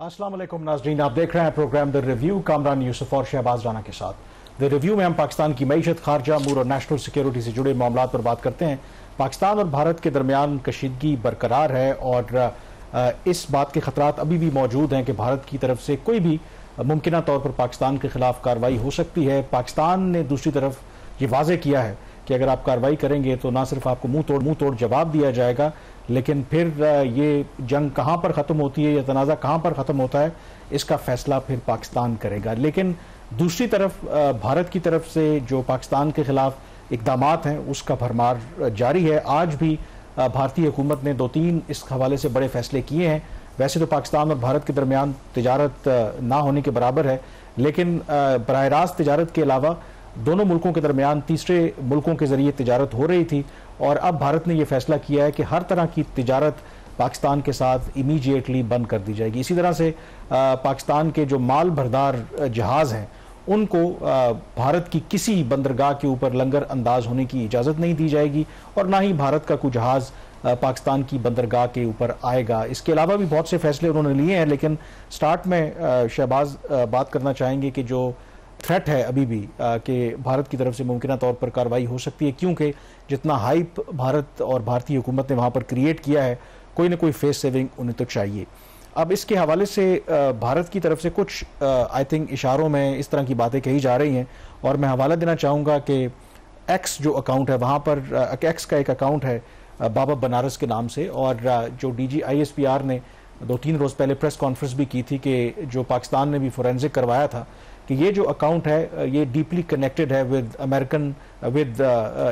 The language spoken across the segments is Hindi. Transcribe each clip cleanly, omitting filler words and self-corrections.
अस्सलाम वालेकुम नाज़रीन, आप देख रहे हैं programme the review Kamran Yusuf और शहबाज राना के साथ। द रिव्यू में हम पाकिस्तान की मईशत, खारजा अमूर और नेशनल सिक्योरिटी से जुड़े मामलों पर बात करते हैं। पाकिस्तान और भारत के दरमियान कशीदगी बरकरार है और इस बात के खतरात अभी भी मौजूद हैं कि भारत की तरफ से कोई भी मुमकिन तौर पर पाकिस्तान के खिलाफ कार्रवाई हो सकती है। पाकिस्तान ने दूसरी तरफ ये वाज़े किया है कि अगर आप कार्रवाई करेंगे तो ना सिर्फ आपको मुंह तोड़ जवाब दिया जाएगा, लेकिन फिर ये जंग कहाँ पर ख़त्म होती है या तनाज़ा कहाँ पर ख़त्म होता है, इसका फैसला फिर पाकिस्तान करेगा। लेकिन दूसरी तरफ भारत की तरफ से जो पाकिस्तान के खिलाफ इक़दामात हैं उसका भरमार जारी है। आज भी भारतीय हुकूमत ने 2-3 इस हवाले से बड़े फैसले किए हैं। वैसे तो पाकिस्तान और भारत के दरमियान तिजारत ना होने के बराबर है, लेकिन बराह रास्त तिजारत के अलावा दोनों मुल्कों के दरमियान तीसरे मुल्कों के जरिए तिजारत हो रही थी और अब भारत ने यह फैसला किया है कि हर तरह की तिजारत पाकिस्तान के साथ इमीडिएटली बंद कर दी जाएगी। इसी तरह से पाकिस्तान के जो माल भरदार जहाज़ हैं उनको भारत की किसी बंदरगाह के ऊपर लंगर अंदाज होने की इजाज़त नहीं दी जाएगी और ना ही भारत का कोई जहाज़ पाकिस्तान की बंदरगाह के ऊपर आएगा। इसके अलावा भी बहुत से फैसले उन्होंने लिए हैं, लेकिन स्टार्ट में शहबाज बात करना चाहेंगे कि जो थ्रेट है अभी भी कि भारत की तरफ से मुमकिन तौर पर कार्रवाई हो सकती है, क्योंकि जितना हाइप भारत और भारतीय हुकूमत ने वहाँ पर क्रिएट किया है, कोई ना कोई फेस सेविंग उन्हें तो चाहिए। अब इसके हवाले से भारत की तरफ से कुछ आई थिंक इशारों में इस तरह की बातें कही जा रही हैं और मैं हवाला देना चाहूँगा कि एक्स जो अकाउंट है वहाँ पर एक्स का एक अकाउंट है बाबा बनारस के नाम से, और जो DG ISPR ने 2-3 रोज़ पहले प्रेस कॉन्फ्रेंस भी की थी कि जो पाकिस्तान ने भी फोरेंसिक करवाया था कि ये जो अकाउंट है ये डीपली कनेक्टेड है विद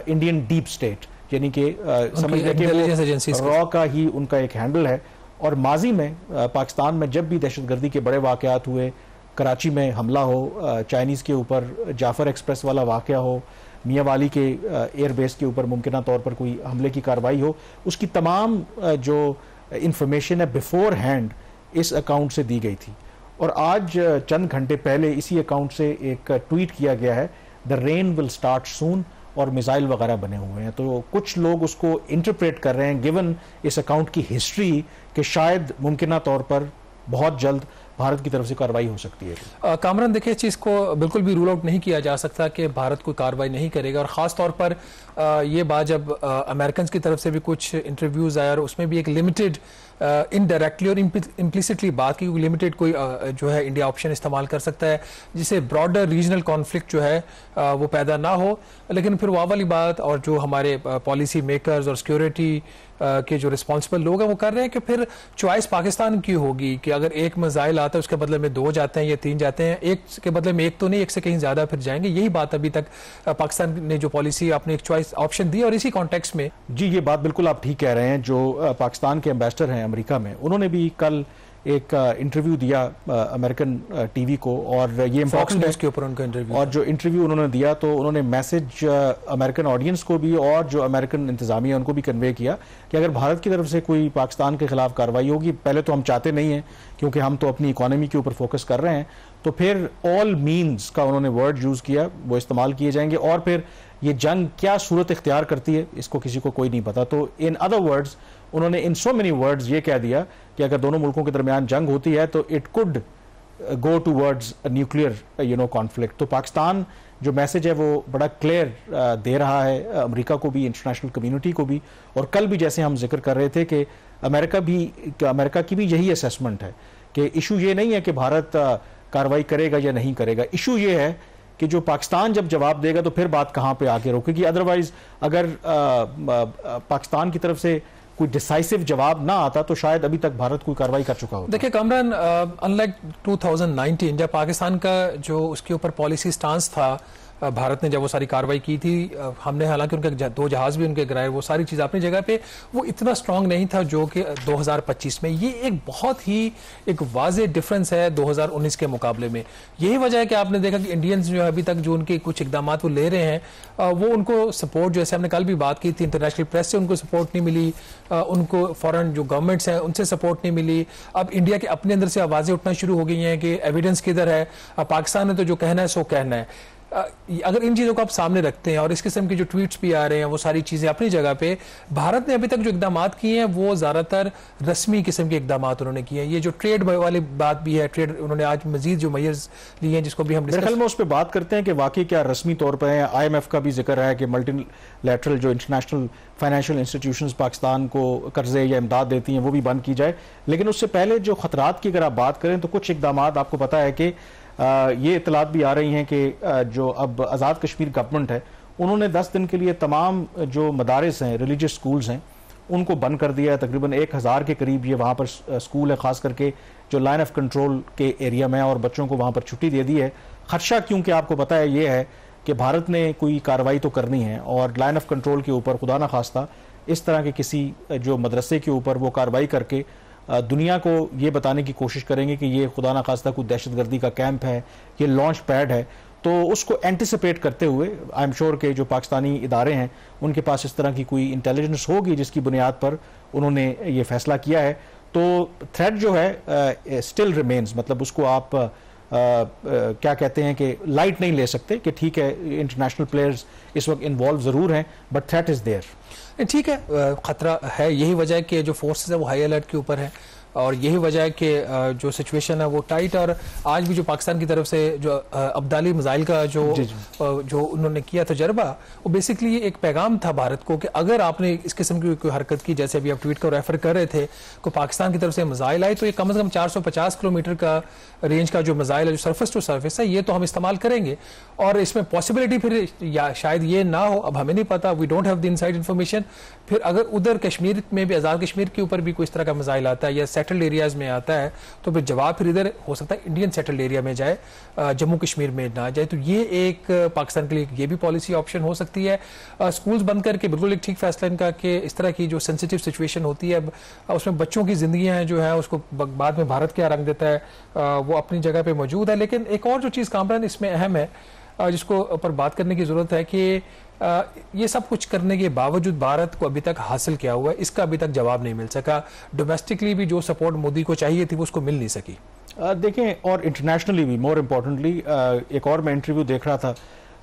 इंडियन डीप स्टेट, यानी कि समझ लें कि रॉ का ही उनका एक हैंडल है। और माजी में पाकिस्तान में जब भी दहशतगर्दी के बड़े वाक़यात हुए, कराची में हमला हो चाइनीज़ के ऊपर, जाफर एक्सप्रेस वाला वाक़या हो, मियाँ वाली के एयरबेस के ऊपर मुमकिन तौर पर कोई हमले की कार्रवाई हो, उसकी तमाम जो इंफॉर्मेशन है बिफोर हैंड इस अकाउंट से दी गई थी। और आज चंद घंटे पहले इसी अकाउंट से एक ट्वीट किया गया है, द रेन विल स्टार्ट सून, और मिसाइल वगैरह बने हुए हैं। तो कुछ लोग उसको इंटरप्रेट कर रहे हैं गिवन इस अकाउंट की हिस्ट्री कि शायद मुमकिन तौर पर बहुत जल्द भारत की तरफ से कार्रवाई हो सकती है। कामरान, देखिए इस चीज़ को बिल्कुल भी रूल आउट नहीं किया जा सकता कि भारत कोई कार्रवाई नहीं करेगा, और ख़ास तौर पर ये बात जब अमेरिकन की तरफ से भी कुछ इंटरव्यूज़ आए और उसमें भी एक लिमिटेड इनडायरेक्टली और इम्प्लिसिटली बात की, लिमिटेड कोई जो है इंडिया ऑप्शन इस्तेमाल कर सकता है जिससे ब्रॉडर रीजनल कॉन्फ्लिक्ट जो है वो पैदा ना हो। लेकिन फिर वह वाली बात, और जो हमारे पॉलिसी मेकर्स और सिक्योरिटी के जो रिस्पॉन्सिबल लोग हैं वो कर रहे हैं कि फिर चॉइस पाकिस्तान की होगी कि अगर एक मिसाइल आता है उसके बदले में 2 जाते हैं या 3 जाते हैं, एक के बदले में एक तो नहीं, एक से कहीं ज्यादा फिर जाएंगे। यही बात अभी तक पाकिस्तान ने जो पॉलिसी अपनी एक चॉइस ऑप्शन दी, और इसी कॉन्टेक्स्ट में जी ये बात बिल्कुल आप ठीक कह रहे हैं। जो पाकिस्तान के एम्बेसडर हैं अमेरिका में, उन्होंने भी कल एक इंटरव्यू दिया अमेरिकन टीवी को, और ये इम्पोर्टेंट है के ऊपर उनका इंटरव्यू, और जो इंटरव्यू उन्होंने दिया तो उन्होंने मैसेज अमेरिकन ऑडियंस को भी और जो अमेरिकन इंतजामिया उनको भी कन्वे किया कि अगर भारत की तरफ से कोई पाकिस्तान के खिलाफ कार्रवाई होगी, पहले तो हम चाहते नहीं हैं क्योंकि हम तो अपनी इकोनॉमी के ऊपर फोकस कर रहे हैं, तो फिर ऑल मीन्स का उन्होंने वर्ड यूज़ किया, वो इस्तेमाल किए जाएंगे, और फिर ये जंग क्या सूरत इख्तियार करती है इसको किसी को कोई नहीं पता। तो इन अदर वर्ड्स उन्होंने इन सो मेनी वर्ड्स ये कह दिया कि अगर दोनों मुल्कों के दरमियान जंग होती है तो it could go towards nuclear conflict. तो पाकिस्तान जो मैसेज है वो बड़ा क्लियर दे रहा है अमेरिका को भी, इंटरनेशनल कम्युनिटी को भी। और कल भी जैसे हम जिक्र कर रहे थे कि अमेरिका की भी यही असेसमेंट है कि इशू ये नहीं है कि भारत कार्रवाई करेगा या नहीं करेगा, इशू ये है कि जो पाकिस्तान जब जवाब देगा तो फिर बात कहाँ पे आके रोकेगी। अदरवाइज अगर पाकिस्तान की तरफ से कोई डिसाइसिव जवाब ना आता तो शायद अभी तक भारत कोई कार्रवाई कर चुका होता। देखिए कामरान, अनलाइक 2019 जब पाकिस्तान का जो उसके ऊपर पॉलिसी स्टांस था, भारत ने जब वो सारी कार्रवाई की थी, हमने हालांकि उनके 2 जहाज भी उनके गिराए, वो सारी चीज़ अपनी जगह पे, वो इतना स्ट्रांग नहीं था जो कि 2025 में। ये एक बहुत ही एक वाज़े डिफरेंस है 2019 के मुकाबले में। यही वजह है कि आपने देखा कि इंडियंस जो अभी तक जो उनके कुछ इकदाम वो ले रहे हैं, वो उनको सपोर्ट, जैसे हमने कल भी बात की थी, इंटरनेशनल प्रेस से उनको सपोर्ट नहीं मिली, उनको फॉरेन जो गवर्नमेंट्स हैं उनसे सपोर्ट नहीं मिली। अब इंडिया के अपने अंदर से आवाज़ें उठना शुरू हो गई हैं कि एविडेंस किधर है, पाकिस्तान ने तो जो कहना है सो कहना है। अगर इन चीज़ों को आप सामने रखते हैं और इस किस्म के जो ट्वीट्स भी आ रहे हैं वो सारी चीज़ें अपनी जगह पे, भारत ने अभी तक जो इकदाम किए हैं वो ज़्यादातर रस्मी किस्म के इकदाम उन्होंने किए हैं। ये जो ट्रेड वाली बात भी है, ट्रेड उन्होंने आज मजीद जो मेजर्स लिए हैं जिसको भी हम मेरे ख्याल में उस पर बात करते हैं कि वाकई क्या रस्मी तौर पर है। IMF का भी जिक्र है कि मल्टीलैटरल जो इंटरनेशनल फाइनेंशियल इंस्टीट्यूशंस पाकिस्तान को कर्जे या इमदाद देती हैं वो भी बंद की जाए। लेकिन उससे पहले जो खतरात की अगर आप बात करें तो कुछ इकदाम आपको पता है कि ये इतलात भी आ रही हैं कि जो अब आज़ाद कश्मीर गवर्नमेंट है उन्होंने 10 दिन के लिए तमाम जो मदारिस हैं, रिलीजियस स्कूल्स हैं, उनको बंद कर दिया है। तकरीबन 1000 के करीब ये वहाँ पर स्कूल है, ख़ास करके जो लाइन ऑफ कंट्रोल के एरिया में, और बच्चों को वहाँ पर छुट्टी दे दी है। खदशा क्योंकि आपको पता है ये है कि भारत ने कोई कार्रवाई तो करनी है और लाइन ऑफ कंट्रोल के ऊपर खुदा ना खास्ता इस तरह के किसी जो मदरसे के ऊपर वो कार्रवाई करके दुनिया को ये बताने की कोशिश करेंगे कि ये खुदा ना खास्ता कोई दहशतगर्दी का कैंप है, ये लॉन्च पैड है। तो उसको एंटिसिपेट करते हुए आई एम श्योर के जो पाकिस्तानी इदारे हैं उनके पास इस तरह की कोई इंटेलिजेंस होगी जिसकी बुनियाद पर उन्होंने ये फैसला किया है। तो थ्रेट जो है स्टिल रिमेन्स, मतलब उसको आप क्या कहते हैं कि लाइट नहीं ले सकते कि ठीक है इंटरनेशनल प्लेयर्स इस वक्त इन्वॉल्व जरूर हैं बट थ्रेट इज देयर। ठीक है, खतरा है, यही वजह है कि जो फोर्सेस है वो हाई अलर्ट के ऊपर है और यही वजह है कि जो सिचुएशन है वो टाइट। और आज भी जो पाकिस्तान की तरफ से जो अब्दाली मिसाइल का जो उन्होंने किया तजर्बा, वो बेसिकली एक पैगाम था भारत को कि अगर आपने इस किस्म की कोई हरकत की, जैसे अभी आप ट्वीट को रेफर कर रहे थे, को पाकिस्तान की तरफ से मिसाइल आए तो ये कम से कम 450 किलोमीटर का रेंज का जो मिसाइल है, जो सरफेस टू सरफेस है, ये तो हम इस्तेमाल करेंगे। और इसमें पॉसिबिलिटी फिर या शायद ये ना हो, अब हमें नहीं पता, we don't have the inside information. फिर अगर उधर कश्मीर में भी, आज़ाद कश्मीर के ऊपर भी कोई इस तरह का मिसाइल आता है या सेटल्ड एरियाज में आता है तो फिर जवाब फिर इधर हो सकता है इंडियन सेटल्ड एरिया में जाए, जम्मू कश्मीर में ना जाए। तो ये एक पाकिस्तान के लिए ये भी पॉलिसी ऑप्शन हो सकती है। स्कूल्स बंद करके बिल्कुल एक ठीक फैसला इनका कि इस तरह की जो सेंसिटिव सिचुएशन होती है उसमें बच्चों की जिंदगियां जो है उसको बाद में भारत क्या रंग देता है वो अपनी जगह पे मौजूद है। लेकिन एक और जो चीज़ कामरान इसमें अहम है जिसको ऊपर बात करने की जरूरत है कि ये सब कुछ करने के बावजूद भारत को अभी तक हासिल क्या हुआ है, इसका अभी तक जवाब नहीं मिल सका। डोमेस्टिकली भी जो सपोर्ट मोदी को चाहिए थी वो उसको मिल नहीं सकी। देखें, और इंटरनेशनली भी, मोर इम्पोर्टेंटली, एक और मैं इंटरव्यू देख रहा था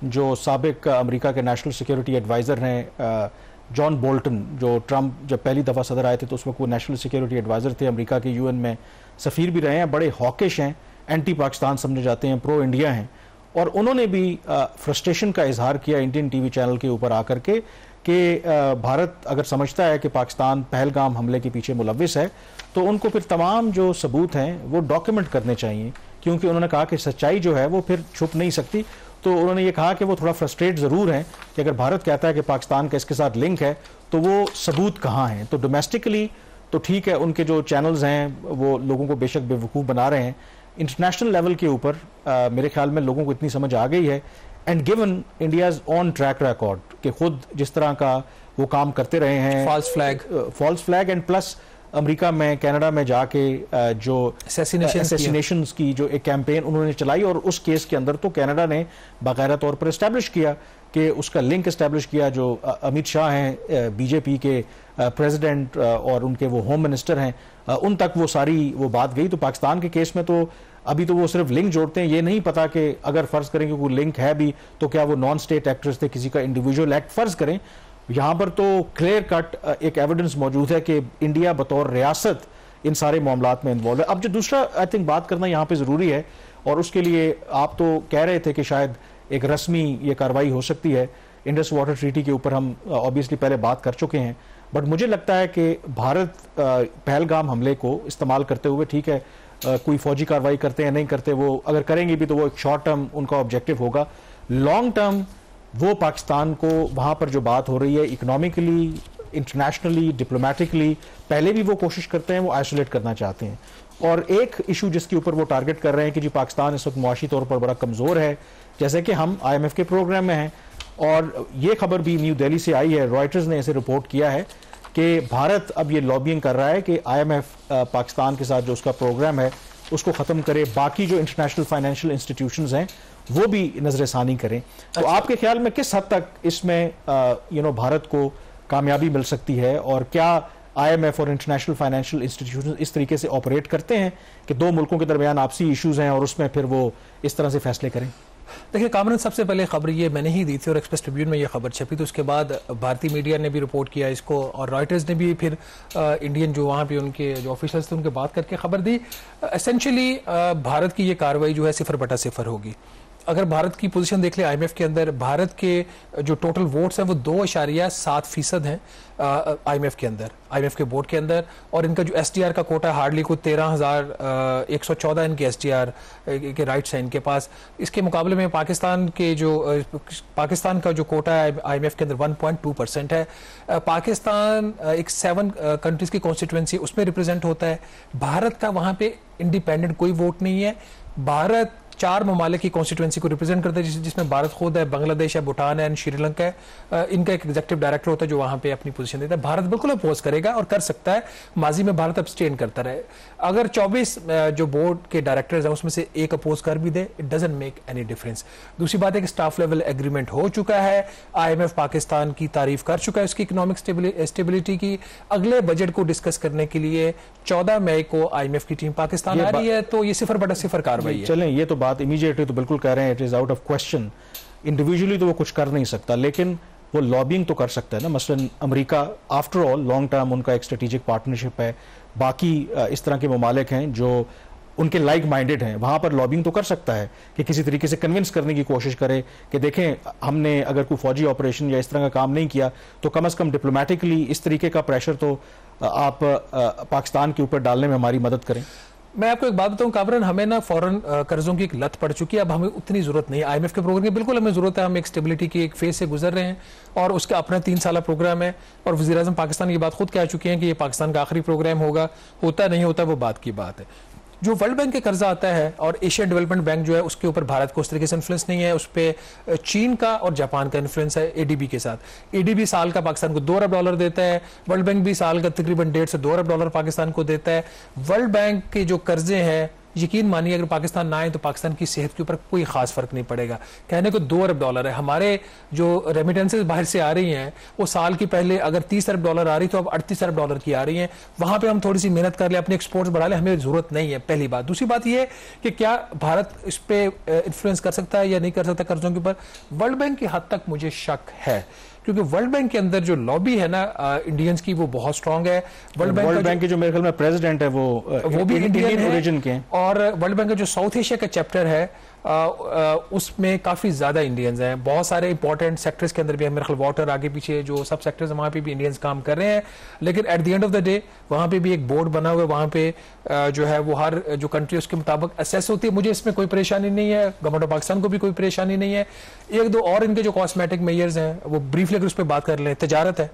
जो साबिक अमेरिका के नेशनल सिक्योरिटी एडवाइज़र हैं जॉन बोल्टन, जो ट्रंप जब पहली दफ़ा सदर आए थे तो उस वक्त वो नेशनल सिक्योरिटी एडवाइज़र थे, अमेरिका के UN में सफ़ीर भी रहे हैं, बड़े हॉकिश हैं, एंटी पाकिस्तान समझे जाते हैं, प्रो इंडिया हैं। और उन्होंने भी फ्रस्ट्रेशन का इजहार किया इंडियन टीवी चैनल के ऊपर आकर के कि भारत अगर समझता है कि पाकिस्तान पहलगाम हमले के पीछे मुलविस है तो उनको फिर तमाम जो सबूत हैं वो डॉक्यूमेंट करने चाहिए, क्योंकि उन्होंने कहा कि सच्चाई जो है वो फिर छुप नहीं सकती। तो उन्होंने ये कहा कि वो थोड़ा फ्रस्ट्रेट ज़रूर हैं कि अगर भारत कहता है कि पाकिस्तान का इसके साथ लिंक है तो वो सबूत कहाँ हैं। तो डोमेस्टिकली तो ठीक है, उनके जो चैनल्स हैं वो लोगों को बेशक बेवकूफ़ बना रहे हैं। इंटरनेशनल लेवल के ऊपर मेरे ख्याल में लोगों को इतनी समझ आ गई है, and given India's on track record कि खुद जिस तरह का वो काम करते रहे हैं, false flag and plus America में, कनाडा में जाके जो असैसिनेशंस की जो एक कैंपेन उन्होंने चलाई, और उस केस के अंदर तो कनाडा ने बाकायदा तौर पर इस्टेब्लिश किया कि उसका लिंक इस्टेब्लिश किया। जो अमित शाह हैं बीजेपी के प्रेसिडेंट और उनके वो होम मिनिस्टर हैं, उन तक वो सारी वो बात गई। तो पाकिस्तान के केस में तो अभी तो वो सिर्फ लिंक जोड़ते हैं, ये नहीं पता कि अगर फर्ज करें कि कोई लिंक है भी तो क्या वो नॉन स्टेट एक्टर्स थे, किसी का इंडिविजुअल एक्ट फर्ज करें। यहाँ पर तो क्लियर कट एक एविडेंस मौजूद है कि इंडिया बतौर रियासत इन सारे मामलात में इन्वॉल्व है। अब जो दूसरा आई थिंक बात करना यहाँ पे ज़रूरी है, और उसके लिए आप तो कह रहे थे कि शायद एक रस्मी ये कार्रवाई हो सकती है, इंडस वाटर ट्रीटी के ऊपर हम ऑब्वियसली पहले बात कर चुके हैं, बट मुझे लगता है कि भारत पहलगाम हमले को इस्तेमाल करते हुए, ठीक है कोई फौजी कार्रवाई करते हैं नहीं करते, वो अगर करेंगे भी तो वो एक शॉर्ट टर्म उनका ऑब्जेक्टिव होगा। लॉन्ग टर्म वो पाकिस्तान को वहाँ पर जो बात हो रही है इकोनॉमिकली, इंटरनेशनली, डिप्लोमेटिकली, पहले भी वो कोशिश करते हैं, वो आइसोलेट करना चाहते हैं। और एक इशू जिसके ऊपर वो टारगेट कर रहे हैं कि जी पाकिस्तान इस वक्त मुआशी तौर पर बड़ा कमज़ोर है, जैसे कि हम IMF के प्रोग्राम में हैं, और ये खबर भी न्यू दिल्ली से आई है, रॉयटर्स ने इसे रिपोर्ट किया है कि भारत अब ये लॉबिंग कर रहा है कि IMF पाकिस्तान के साथ जो उसका प्रोग्राम है उसको ख़त्म करे, बाकी जो इंटरनेशनल फाइनेंशियल इंस्टीट्यूशंस हैं वो भी नजरसानी करें। तो आपके ख्याल में किस हद तक इसमें भारत को कामयाबी मिल सकती है, और क्या IMF और इंटरनेशनल फाइनेंशियल इंस्टीट्यूशन इस तरीके से ऑपरेट करते हैं कि दो मुल्कों के दरमियान आपसी इश्यूज हैं और उसमें फिर वो इस तरह से फैसले करें? देखिए कामरान, सबसे पहले खबर ये मैंने ही दी थी और एक्सप्रेस ट्रिब्यून में ये खबर छपी, तो उसके बाद भारतीय मीडिया ने भी रिपोर्ट किया इसको और रॉयटर्स ने भी फिर इंडियन जो वहाँ पे उनके जो ऑफिशियल्स थे उनके बात करके खबर दी। एसेंशियली भारत की ये कार्रवाई जो है 0/0 होगी। अगर भारत की पोजीशन देख ले आईएमएफ के अंदर, भारत के जो टोटल वोट्स हैं वो 2.7% हैं आईएमएफ के अंदर, आईएमएफ के बोर्ड के अंदर, और इनका जो एसडीआर का कोटा हार्डली को 13,114 इनके एसडीआर के राइट्स हैं इनके पास। इसके मुकाबले में पाकिस्तान का जो कोटा है आईएमएफ के अंदर 1.2% है। पाकिस्तान एक 7 कंट्रीज की कॉन्स्टिट्यूएंसी उसमें रिप्रेजेंट होता है। भारत का वहां पे इंडिपेंडेंट कोई वोट नहीं है। भारत 4 ममालिक की कॉन्स्टिट्यूएंसी को रिप्रेजेंट करता है, जिसमें भारत खुद है, बांग्लादेश है, भूटान है, श्रीलंका है। इनका एक एग्जीक्यूटिव डायरेक्टर होता है जो वहां पे अपनी पोजीशन देता है। भारत बिल्कुल अपोज करेगा और कर सकता है, माजी में भारत अब्सटेन करता रहे। अगर 24 जो बोर्ड के डायरेक्टर्स हैं उसमें से एक अपोज कर भी दे, it doesn't make any difference. दूसरी बात है कि स्टाफ लेवल एग्रीमेंट हो चुका है, आईएमएफ पाकिस्तान की तारीफ कर चुका है उसकी इकोनॉमिक स्टेबिलिटी की। अगले बजट को डिस्कस करने के लिए 14 मई को आईएमएफ की टीम पाकिस्तान आ रही है, तो ये 0/0 कार्रवाई है। चलें, ये तो बात इमीडिएटली तो बिल्कुल कह रहे हैं, it is out of question. Individually तो वो कुछ कर नहीं सकता, लेकिन वो लॉबिंग तो कर सकता है ना। मसलन America after all long term उनका एक स्ट्रेटेजिक पार्टनरशिप है, बाकी इस तरह के ममालिक हैं जो उनके लाइक माइंडेड हैं, वहां पर लॉबिंग तो कर सकता है कि किसी तरीके से कन्विंस करने की कोशिश करे कि देखें हमने अगर कोई फौजी ऑपरेशन या इस तरह का काम नहीं किया तो कम से कम डिप्लोमेटिकली इस तरीके का प्रेशर तो आप पाकिस्तान के ऊपर डालने में हमारी मदद करें। मैं आपको एक बात बताऊं कामरान, हमें ना फॉरेन कर्जों की एक लत पड़ चुकी है। अब हमें उतनी जरूरत नहीं है आईएमएफ के प्रोग्राम की, बिल्कुल हमें जरूरत है। हम एक स्टेबिलिटी की एक फेज से गुजर रहे हैं और उसका अपना 3 साल प्रोग्राम है, और वज़ीर आज़म पाकिस्तान ये बात खुद कह चुके हैं कि ये पाकिस्तान का आखिरी प्रोग्राम होगा। होता नहीं होता वो बात की बात है। जो वर्ल्ड बैंक के कर्जा आता है और एशियन डेवलपमेंट बैंक जो है उसके ऊपर भारत को उस तरीके से इन्फ्लुएंस नहीं है, उस पर चीन का और जापान का इन्फ्लुएंस है एडीबी के साथ। एडीबी साल का पाकिस्तान को $2 अरब देता है, वर्ल्ड बैंक भी साल का तकरीबन 1.5 से $2 अरब पाकिस्तान को देता है। वर्ल्ड बैंक के जो कर्जे हैं, यकीन मानिए अगर पाकिस्तान ना आए तो पाकिस्तान की सेहत के ऊपर कोई खास फर्क नहीं पड़ेगा। कहने को $2 अरब है, हमारे जो रेमिटेंसेज बाहर से आ रही हैं वो साल की पहले अगर $30 अरब आ रही तो अब $38 अरब की आ रही हैं। वहां पे हम थोड़ी सी मेहनत कर ले, अपने एक्सपोर्ट्स बढ़ा ले, हमें जरूरत नहीं है, पहली बात। दूसरी बात ये कि क्या भारत इस पे इन्फ्लुएंस कर सकता है या नहीं कर सकता कर्जों के ऊपर, वर्ल्ड बैंक की हद तक मुझे शक है, क्योंकि वर्ल्ड बैंक के अंदर जो लॉबी है ना इंडियंस की वो बहुत स्ट्रांग है। वर्ल्ड बैंक के जो मेरे ख्याल में प्रेसिडेंट है वो भी इंडियन ओरिजिन के हैं, और वर्ल्ड बैंक का जो साउथ एशिया का चैप्टर है उसमें काफी ज्यादा इंडियंस हैं। बहुत सारे इंपॉर्टेंट सेक्टर्स के अंदर भी है, मेरे ख्याल वाटर आगे पीछे जो सब सेक्टर्स वहां पे भी इंडियंस काम कर रहे हैं। लेकिन at the end of the day वहां पे भी एक बोर्ड बना हुआ है, वहां पे जो है वो हर जो कंट्री उसके मुताबिक असेस होती है। मुझे इसमें कोई परेशानी नहीं है, गवर्नमेंट ऑफ पाकिस्तान को भी कोई परेशानी नहीं है। एक दो और इनके जो कॉस्मेटिक मेजर्स हैं वो ब्रीफली अगर उस पर बात कर लें, तजारत है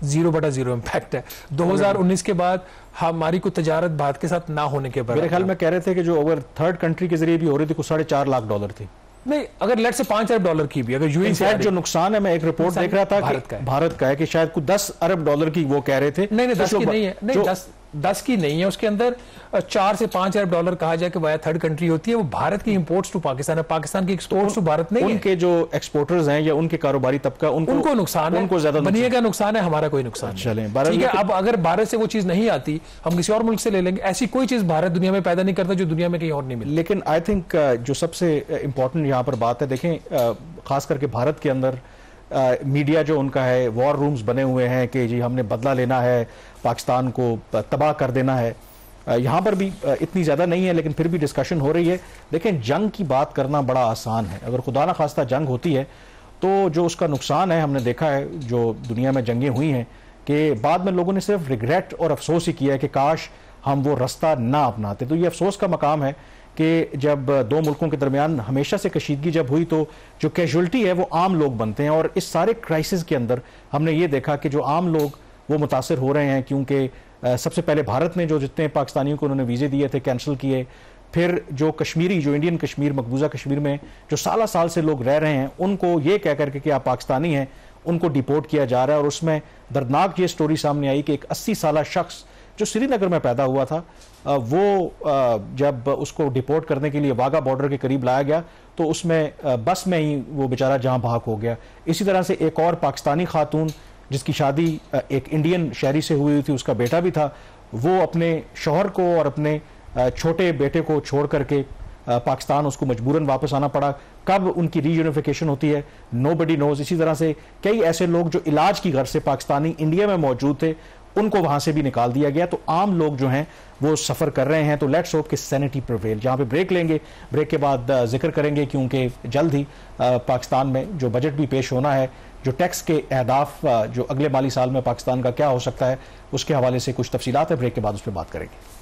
0/0 इम्पैक्ट है। 2019 के बाद हमारी कोई तजारत भारत के साथ ना होने के बाद, मेरे ख्याल में कह रहे थे कि जो ओवर थर्ड कंट्री के जरिए भी हो रही थी कुछ $4.5 लाख थी। नहीं, अगर लेट से $5 अरब की भी अगर यूएई से जो नुकसान है, मैं एक रिपोर्ट देख रहा था भारत का है कि शायद कुछ $10 अरब की वो कह रहे थे। नहीं 10 की नहीं है, नहीं 10 की नहीं है, उसके अंदर $4 से $5 अरब कहा जाए कि वाया थर्ड कंट्री होती है। वो भारत की इंपोर्ट्स टू पाकिस्तान है, पाकिस्तान की एक्सपोर्ट्स टू भारत नहीं है। उनके जो एक्सपोर्टर्स हैं या उनके कारोबारी तबका उनको नुकसान है, उनको ज्यादा बनिए का नुकसान है, हमारा कोई नुकसान नहीं। ठीक है, अब अगर भारत से वो चीज नहीं आती हम किसी और मुल्क से ले लेंगे। ऐसी कोई चीज भारत दुनिया में पैदा नहीं करता जो दुनिया में कहीं और नहीं मिलती। लेकिन आई थिंक जो सबसे इंपॉर्टेंट यहाँ पर बात है, देखें खास करके भारत के अंदर मीडिया जो उनका है, वॉर रूम्स बने हुए हैं कि जी हमने बदला लेना है, पाकिस्तान को तबाह कर देना है। यहाँ पर भी इतनी ज़्यादा नहीं है, लेकिन फिर भी डिस्कशन हो रही है। देखें, जंग की बात करना बड़ा आसान है, अगर खुदा ना खास्ता जंग होती है तो जो उसका नुकसान है, हमने देखा है जो दुनिया में जंगें हुई हैं कि बाद में लोगों ने सिर्फ रिग्रेट और अफसोस ही किया है कि काश हम वो रास्ता ना अपनाते। तो ये अफसोस का मकाम है कि जब दो मुल्कों के दरमियान हमेशा से कशीदगी जब हुई तो जो कैजुअल्टी है वो आम लोग बनते हैं, और इस सारे क्राइसिस के अंदर हमने ये देखा कि जो आम लोग वो मुतासर हो रहे हैं, क्योंकि सबसे पहले भारत ने जो जितने पाकिस्तानियों को उन्होंने वीज़े दिए थे कैंसिल किए, फिर जो कश्मीरी जो इंडियन कश्मीर मकबूजा कश्मीर में जो साल से लोग रह रहे हैं उनको ये कह करके कि आप पाकिस्तानी हैं उनको डिपोर्ट किया जा रहा है। और उसमें दर्दनाक ये स्टोरी सामने आई कि एक 80 साल शख्स जो श्रीनगर में पैदा हुआ था वो जब उसको डिपोर्ट करने के लिए वाघा बॉर्डर के करीब लाया गया तो उसमें बस में ही वो बेचारा जहां भाग हो गया। इसी तरह से एक और पाकिस्तानी खातून जिसकी शादी एक इंडियन शहरी से हुई थी, उसका बेटा भी था, वो अपने शौहर को और अपने छोटे बेटे को छोड़ करके पाकिस्तान उसको मजबूरन वापस आना पड़ा। कब उनकी रीयूनिफिकेशन होती है, नोबडी नोज। इसी तरह से कई ऐसे लोग जो इलाज की गर्ज से पाकिस्तानी इंडिया में मौजूद थे, उनको वहां से भी निकाल दिया गया। तो आम लोग जो हैं वो सफर कर रहे हैं। तो लेट्स होप कि सैनिटी प्रिवेल। जहां पे ब्रेक लेंगे, ब्रेक के बाद जिक्र करेंगे, क्योंकि जल्द ही पाकिस्तान में जो बजट भी पेश होना है, जो टैक्स के अहदाफ जो अगले माली साल में पाकिस्तान का क्या हो सकता है, उसके हवाले से कुछ तफसीलात है। ब्रेक के बाद उस पर बात करेंगे।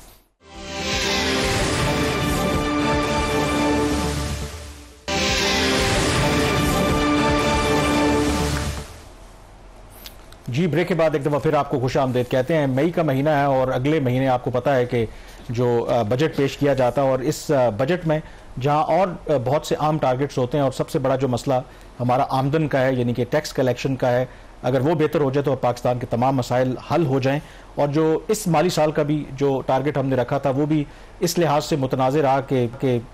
जी, ब्रेक के बाद एक दफ़ा फिर आपको खुश आमदेद कहते हैं। मई का महीना है और अगले महीने आपको पता है कि जो बजट पेश किया जाता है, और इस बजट में जहां और बहुत से आम टारगेट्स होते हैं और सबसे बड़ा जो मसला हमारा आमदन का है, यानी कि टैक्स कलेक्शन का है, अगर वो बेहतर हो जाए तो पाकिस्तान के तमाम मसाइल हल हो जाएं। और जो इस माली साल का भी जो टारगेट हमने रखा था वो भी इस लिहाज से मुतनाज़ रहा कि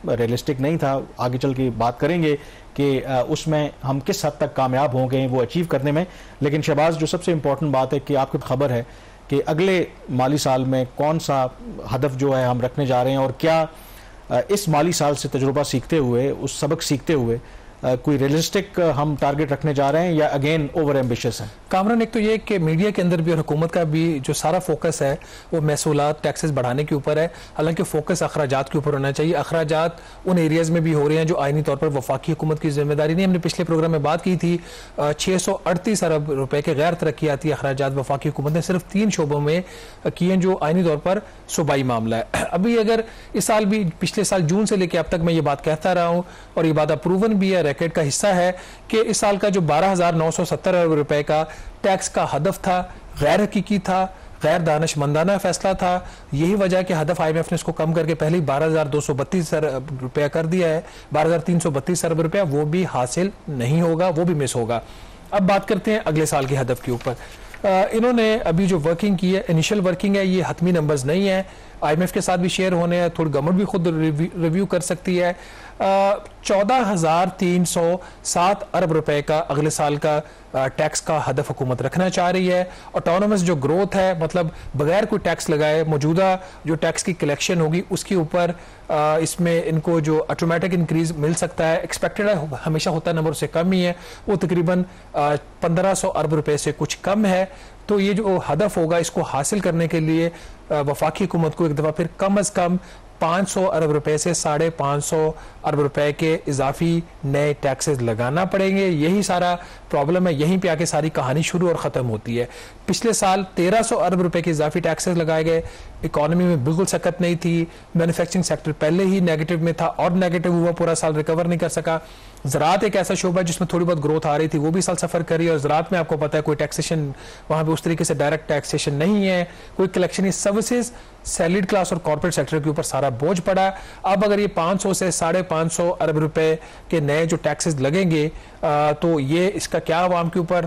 रियलिस्टिक नहीं था। आगे चल के बात करेंगे कि उसमें हम किस हद तक कामयाब होंगे वो अचीव करने में। लेकिन शहबाज, जो सबसे इम्पोर्टेंट बात है कि आपको खबर है कि अगले माली साल में कौन सा हदफ जो है हम रखने जा रहे हैं, और क्या इस माली साल से तजुर्बा सीखते हुए, उस सबक सीखते हुए कोई रियलिस्टिक हम टारगेट रखने जा रहे हैं या अगेन ओवर एम्बिशियस है? कामरान, एक तो ये कि मीडिया के अंदर भी और हुकूमत का भी जो सारा फोकस है वो महसूलात, टैक्सेस बढ़ाने के ऊपर है, हालांकि फोकस अखराजात के ऊपर होना चाहिए। अखराजात उन एरियाज में भी हो रहे हैं जो आईनी तौर पर वफाकी हुकूमत की जिम्मेदारी नहीं। हमने पिछले प्रोग्राम में बात की थी 638 अरब रुपए के गैर तरक्याती अखराजात वफाकी हुकूमत ने सिर्फ 3 शोबों में किए जो आईनी तौर पर सूबाई मामला है। अभी अगर इस साल भी, पिछले साल जून से लेकर अब तक मैं ये बात कहता रहा हूँ और ये बात अप्रूवन भी है, रैकेट का हिस्सा है कि इस साल का जो 12,970 अरब रुपए का टैक्स का हदफ था, गैर हकीकी था, गैर दानिशमंदाना फैसला था। यही वजह कि हदफ IMF ने इसको कम करके पहले ही 12,232 अरब रुपया कर दिया है। 12,332 अरब रुपया वो भी हासिल नहीं होगा, वो भी मिस होगा। अब बात करते हैं अगले साल के हदफ के ऊपर। इन्होंने अभी जो वर्किंग की है, इनिशियल वर्किंग है, ये हतमी नंबर्स नहीं है, IMF के साथ भी शेयर होने हैं, थोड़ी गवर्नमेंट भी खुद रिव्यू कर सकती है। 14,307 अरब रुपए का अगले साल का टैक्स का हदफ हुकूमत रखना चाह रही है। ऑटोनोमस जो ग्रोथ है, मतलब बगैर कोई टैक्स लगाए मौजूदा जो टैक्स की कलेक्शन होगी उसके ऊपर इसमें इनको जो ऑटोमेटिक इंक्रीज मिल सकता है। एक्सपेक्टेड हमेशा होता है नंबर से कम ही है, वो तकरीबन 1,500 अरब रुपए से कुछ कम है। तो ये जो हदफ होगा इसको हासिल करने के लिए वफाकी हुकूमत को एक दफ़ा फिर कम अज़ कम 500 अरब रुपए से 550 अरब रुपए के इजाफी नए टैक्सेस लगाना पड़ेंगे। यही सारा प्रॉब्लम है, यहीं पे आके सारी कहानी शुरू और ख़त्म होती है। पिछले साल 1,300 अरब रुपए के इजाफी टैक्सेस लगाए गए, इकोनॉमी में बिल्कुल सकत नहीं थी, मैन्युफैक्चरिंग सेक्टर पहले ही नेगेटिव में था और नेगेटिव हुआ, पूरा साल रिकवर नहीं कर सका। ज़राअत एक ऐसा शोबा जिसमें थोड़ी बहुत ग्रोथ आ रही थी, वो भी साल सफ़र करी, और ज़राअत में आपको पता है कोई टैक्सेशन वहाँ पे उस तरीके से डायरेक्ट टैक्सेशन नहीं है, कोई कलेक्शन सर्विसेज सैलरीड क्लास और कॉर्पोरेट सेक्टर के ऊपर सारा बोझ पड़ा। अब अगर ये 500 से 550 अरब रुपए के नए जो टैक्सेस लगेंगे तो ये इसका क्या आवाम के ऊपर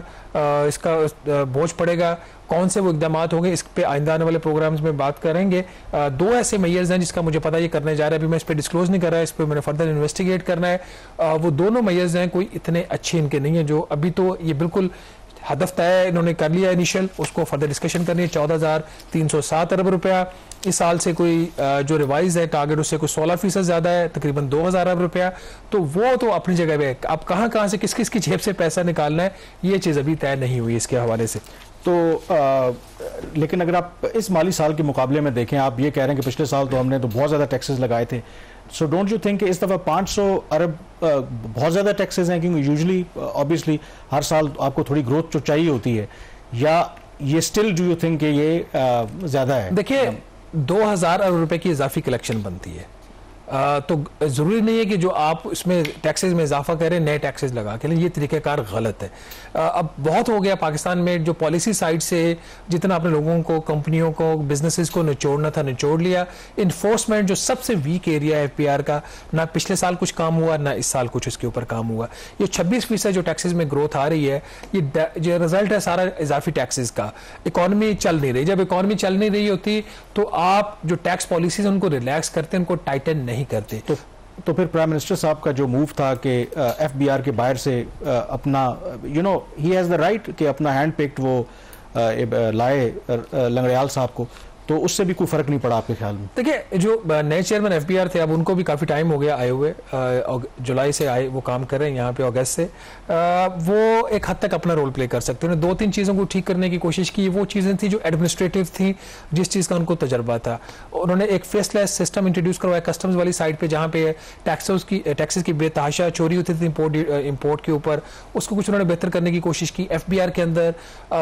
इसका बोझ पड़ेगा, कौन से वो इकदाम होंगे, इस पे आइंदा आने वाले प्रोग्राम्स में बात करेंगे। 2 ऐसे मेयर्स हैं जिसका मुझे पता ये करने जा रहा है, अभी मैं इस पे डिस्क्लोज नहीं कर रहा है, इस पे मैंने फर्दर इन्वेस्टिगेट करना है। वो दोनों मेयर्स हैं, कोई इतने अच्छे इनके नहीं है, जो अभी तो ये बिल्कुल हदफ तय इन्होंने कर लिया इनिशियल, उसको फर्दर डिस्कशन करनी है। 14,307 अरब रुपया इस साल से कोई जो रिवाइज है टारगेट उससे कोई 16% ज्यादा है, तकरीबन 2,000 अरब रुपया। तो वो तो अपनी जगह पे, अब कहाँ से किस किस की जेब से पैसा निकालना है ये चीज़ अभी तय नहीं हुई इसके हवाले से। तो लेकिन अगर आप इस माली साल के मुकाबले में देखें, आप ये कह रहे हैं कि पिछले साल तो हमने तो बहुत ज़्यादा टैक्सेस लगाए थे, सो डोंट यू थिंक कि इस दफ़ा 500 अरब बहुत ज़्यादा टैक्सेस हैं? क्योंकि यूजुअली ऑब्वियसली हर साल आपको थोड़ी ग्रोथ जो चाहिए होती है, या ये स्टिल डू यू थिंक कि ये ज़्यादा है? देखिए 2,000 अरब रुपए की इजाफी कलेक्शन बनती है, तो ज़रूरी नहीं है कि जो आप इसमें टैक्सेस में इजाफा करें नए टैक्सेस लगा के, ये तरीक़ेकार गलत है। अब बहुत हो गया पाकिस्तान में जो पॉलिसी साइड से जितना अपने लोगों को, कंपनियों को, बिजनेसेस को निचोड़ना था निचोड़ लिया। इन्फोर्समेंट जो सबसे वीक एरिया है FPR का, ना पिछले साल कुछ काम हुआ ना इस साल कुछ इसके ऊपर काम हुआ। ये 26% जो टैक्सेस में ग्रोथ आ रही है, ये जो रिजल्ट है सारा इजाफी टैक्सेस का। इकॉनमी चल नहीं रही, जब इकॉनमी चल नहीं रही होती तो आप जो टैक्स पॉलिसीज उनको रिलैक्स करते हैं, उनको टाइटन नहीं करते। तो फिर प्राइम मिनिस्टर साहब का जो मूव था कि FBR के बाहर से अपना ही हैज द राइट कि अपना हैंड पिक्ड वो लाए लंगड़याल साहब को, तो उससे भी कोई फर्क नहीं पड़ा आपके ख्याल में? देखिए, जो नए चेयरमैन एफबीआर थे, अब उनको भी काफ़ी टाइम हो गया आए हुए, जुलाई से आए वो काम कर रहे हैं यहाँ पे, अगस्त से वो एक हद तक अपना रोल प्ले कर सकते हैं। उन्होंने 2-3 चीज़ों को ठीक करने की कोशिश की। वो चीज़ें थी जो एडमिनिस्ट्रेटिव थी, जिस चीज़ का उनको तजर्बा था। उन्होंने एक फेसलेस सिस्टम इंट्रोड्यूस करवाया कस्टम्स वाली साइड पे, जहाँ पे टैक्सेस की बेतहाशा चोरी होती थी इम्पोर्ट के ऊपर, उसको कुछ उन्होंने बेहतर करने की कोशिश की। एफबीआर के अंदर